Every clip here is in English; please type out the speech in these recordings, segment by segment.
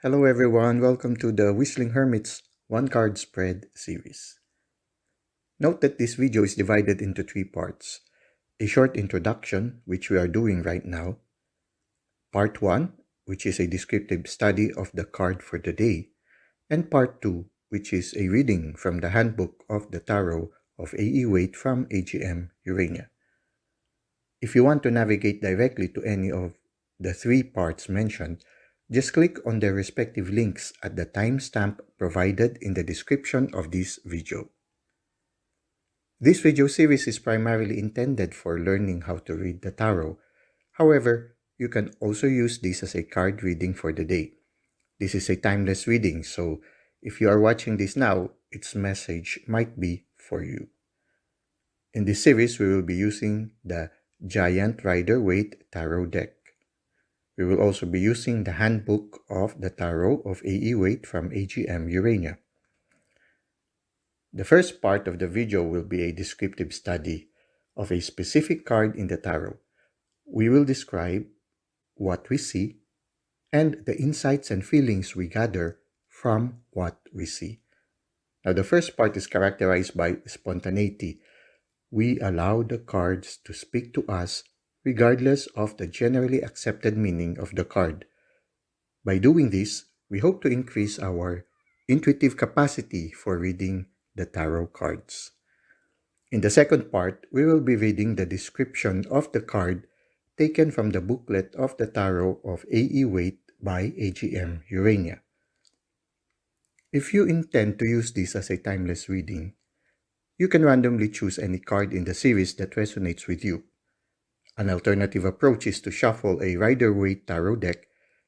Hello everyone, welcome to the Whistling Hermit's One Card Spread series. Note that this video is divided into three parts. A short introduction, which we are doing right now. Part 1, which is a descriptive study of the card for the day. And Part 2, which is a reading from the Handbook of the Tarot of A.E. Waite from AGM Urania. If you want to navigate directly to any of the three parts mentioned, just click on their respective links at the timestamp provided in the description of this video. This video series is primarily intended for learning how to read the tarot. However, you can also use this as a card reading for the day. This is a timeless reading, so if you are watching this now, its message might be for you. In this series, we will be using the Giant Rider Waite Tarot deck. We will also be using the Handbook of the Tarot of A.E. Waite from AGM Urania. The first part of the video will be a descriptive study of a specific card in the tarot. We will describe what we see and the insights and feelings we gather from what we see. Now, the first part is characterized by spontaneity. We allow the cards to speak to us regardless of the generally accepted meaning of the card. By doing this, we hope to increase our intuitive capacity for reading the tarot cards. In the second part, we will be reading the description of the card taken from the booklet of the Tarot of A.E. Waite by AGM Urania. If you intend to use this as a timeless reading, you can randomly choose any card in the series that resonates with you. An alternative approach is to shuffle a Rider Waite Tarot deck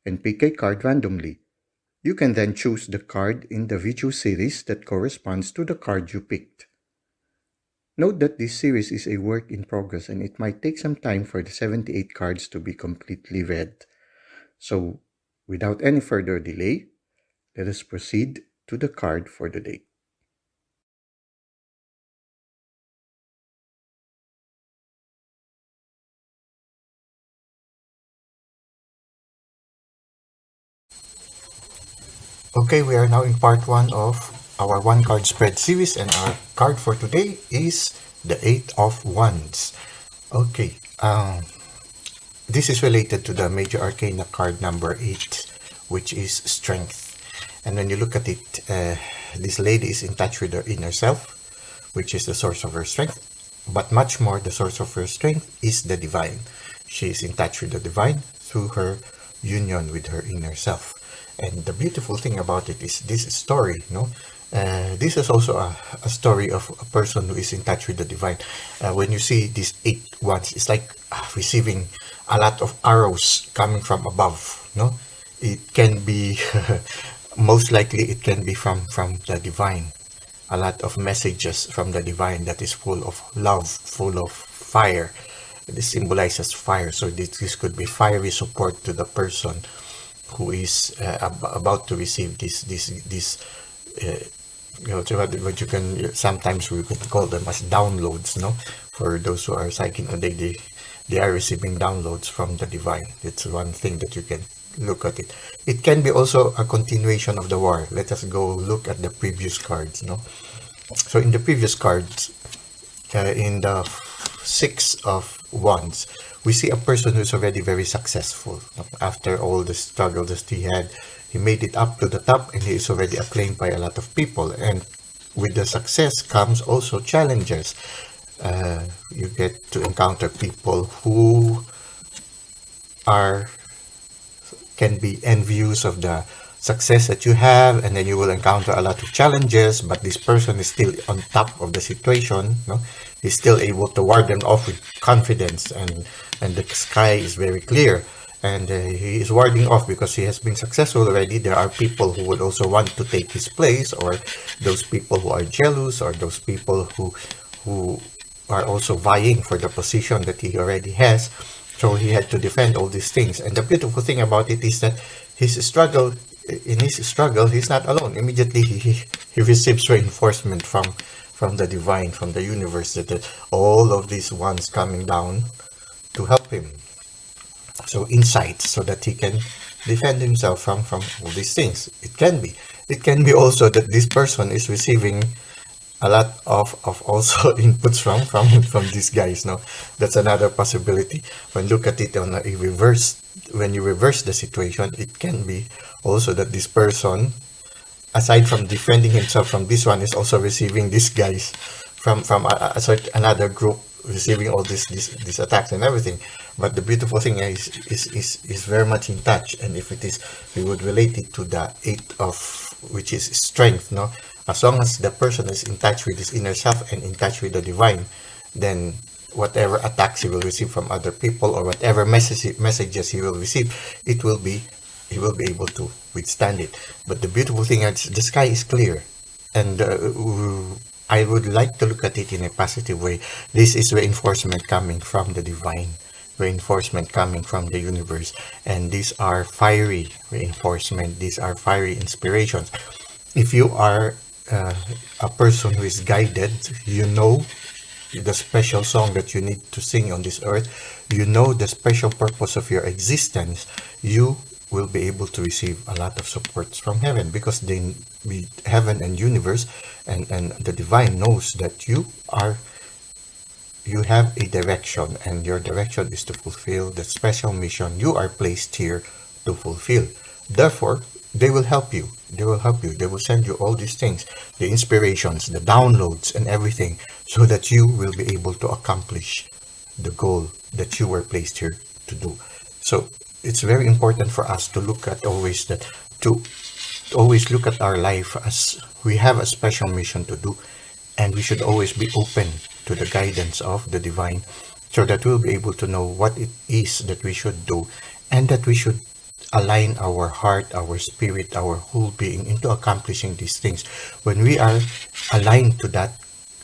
and pick a card randomly. You can then choose the card in the video series that corresponds to the card you picked. Note that this series is a work in progress and it might take some time for the 78 cards to be completely read. So, without any further delay, let us proceed to the card for the day. Okay, we are now in part 1 of our one card spread series, and our card for today is the 8 of Wands. Okay, this is related to the Major Arcana card number 8, which is Strength. And when you look at it, this lady is in touch with her inner self, which is the source of her strength. But much more, the source of her strength is the divine. She is in touch with the divine through her union with her inner self. And the beautiful thing about it is this story, this is also a story of a person who is in touch with the divine. When you see these 8 wands, it's like receiving a lot of arrows coming from above. It can be, most likely it can be from the divine. A lot of messages from the divine that is full of love, full of fire. This symbolizes fire, so this could be fiery support to the person who is about to receive this what you can, sometimes we could call them as downloads, for those who are psychic, they are receiving downloads from the divine. It's one thing that you can look at it. It can be also a continuation of the war. Let us go look at the previous cards. So in the previous cards, in the 6 of Wands, we see a person who's already very successful. After all the struggle that he had, he made it up to the top and he is already acclaimed by a lot of people. And with the success comes also challenges. You get to encounter people who can be envious of the success that you have, and then you will encounter a lot of challenges, but this person is still on top of the situation. He's still able to ward them off with confidence, and the sky is very clear, and he is warding off because he has been successful already. There are people who would also want to take his place, or those people who are jealous, or those people who are also vying for the position that he already has. So he had to defend all these things. And the beautiful thing about it is that in his struggle, he's not alone. Immediately he receives reinforcement from the divine, from the universe, that all of these ones coming down to help him. So insights, so that he can defend himself from all these things. It can be also that this person is receiving a lot of also inputs from these guys. No, that's another possibility. When look at it on a reverse, when you reverse the situation, it can be also that this person, aside from defending himself from this one, is also receiving these guys from another group, receiving all these attacks and everything. But the beautiful thing is very much in touch. And if it is, we would relate it to the eight of, which is strength. No, as long as the person is in touch with his inner self and in touch with the divine, then whatever attacks he will receive from other people, or whatever messages he will receive, it will be, he will be able to withstand it. But the beautiful thing is the sky is clear, and I would like to look at it in a positive way. This is reinforcement coming from the divine, reinforcement coming from the universe, and these are fiery reinforcement. These are fiery inspirations. If you are a person who is guided, you know the special song that you need to sing on this earth, you know the special purpose of your existence, you will be able to receive a lot of supports from heaven, because the heaven and universe and the divine knows that you have a direction, and your direction is to fulfill the special mission you are placed here to fulfill. Therefore, they will help you. They will help you. They will send you all these things, the inspirations, the downloads, and everything, so that you will be able to accomplish the goal that you were placed here to do. So it's very important for us to look at always that, to always look at our life as we have a special mission to do, and we should always be open to the guidance of the divine, so that we'll be able to know what it is that we should do, and that we should align our heart, our spirit, our whole being into accomplishing these things. When we are aligned to that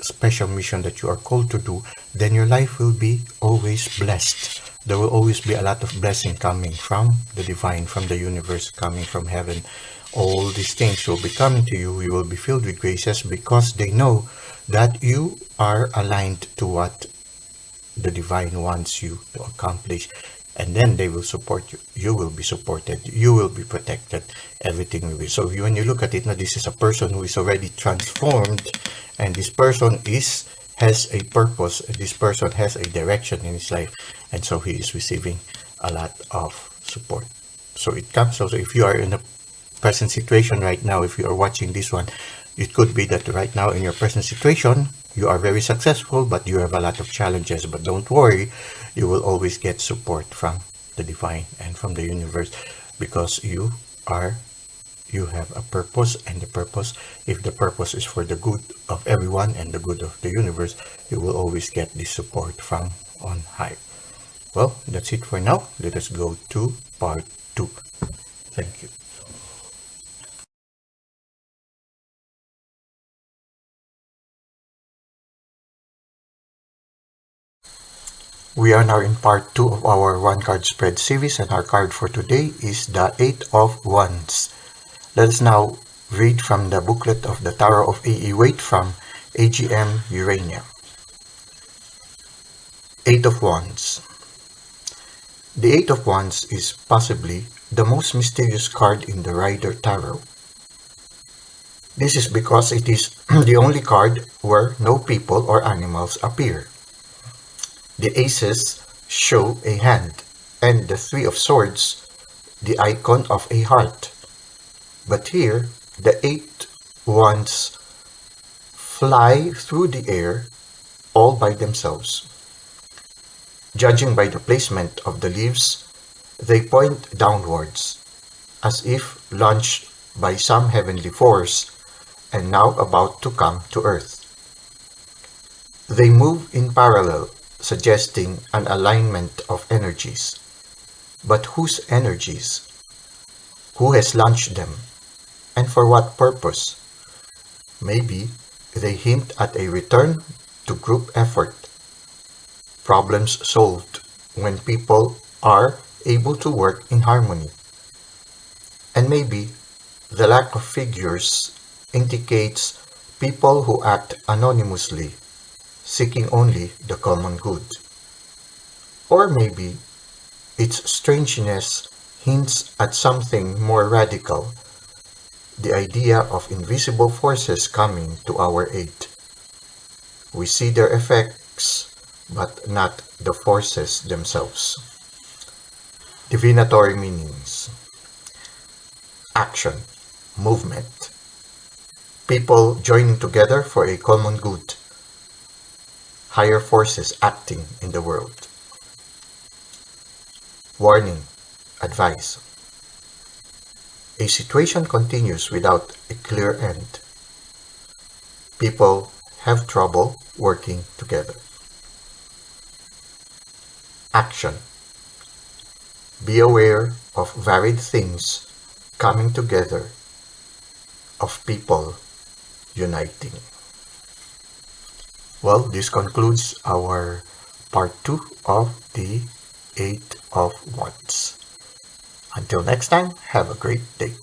special mission that you are called to do, then your life will be always blessed. There will always be a lot of blessing coming from the divine, from the universe, coming from heaven. All these things will be coming to you. You will be filled with graces, because they know that you are aligned to what the divine wants you to accomplish. And then they will support you. You will be supported. You will be protected. Everything will be. So when you look at it, now this is a person who is already transformed, and this person has a purpose. This person has a direction in his life, and so he is receiving a lot of support. So it comes also, if you are in a present situation right now, if you are watching this one, it could be that right now in your present situation, you are very successful, but you have a lot of challenges. But don't worry, you will always get support from the divine and from the universe, because you have a purpose, and the purpose, if the purpose is for the good of everyone and the good of the universe, you will always get this support from on high. Well, that's it for now. Let us go to part 2. Thank you. We are now in part 2 of our one card spread series, and our card for today is the 8 of Wands. Let us now read from the booklet of the Tarot of A.E. Waite from AGM Urania. 8 of Wands. The 8 of Wands is possibly the most mysterious card in the Rider Tarot. This is because it is the only card where no people or animals appear. The aces show a hand, and the 3 of Swords, the icon of a heart. But here, the 8 wands fly through the air all by themselves. Judging by the placement of the leaves, they point downwards, as if launched by some heavenly force and now about to come to earth. They move in parallel, suggesting an alignment of energies. But whose energies? Who has launched them? And for what purpose? Maybe they hint at a return to group effort. Problems solved when people are able to work in harmony. And maybe the lack of figures indicates people who act anonymously, seeking only the common good. Or maybe its strangeness hints at something more radical, the idea of invisible forces coming to our aid. We see their effects, but not the forces themselves. Divinatory meanings: action, movement, people joining together for a common good, higher forces acting in the world. Warning, advice. A situation continues without a clear end. People have trouble working together. Action. Be aware of varied things coming together, of people uniting. Well, this concludes our part 2 of the 8 of Wands. Until next time, have a great day.